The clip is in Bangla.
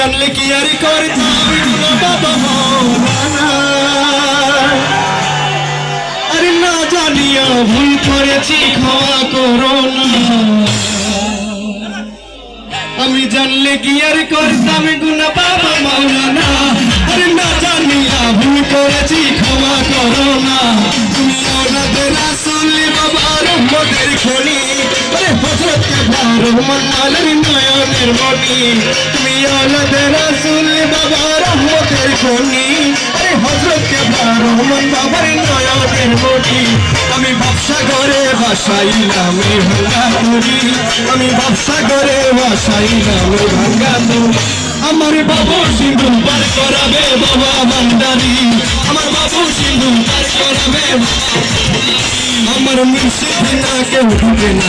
জানলে কি আর করতাম বাবা মৌলানা আরে না জানিয়া ভুল করেছি ক্ষমা করো না আমি জানলে কি আর করতাম গুনাহ বাবা মৌলানা আরে না জানিয়া ভুল করেছি ক্ষমা করো না তুমি ওনাদের রাসূল বাবা রহমতের খনি আরে হযরত কেবলা রহমান আলার নয়নের মনি তুমি ওনাদের রাসূল বাবা রহমতের খনি আরে হযরত কেবলা রহমান বাবার নয়নের মনি আমি ব্যবসা করে বাসাইলাম ভাঙা তুরি আমি ব্যবসা করে বাসাইলাম ভাঙা তুরি আমার বাবু সিন্ধু পার করাবে বাবা ভান্ডারি আমার বাবু সিন্ধু পার করাবে আমার মুর্শিদ না কেউ ঢুকে না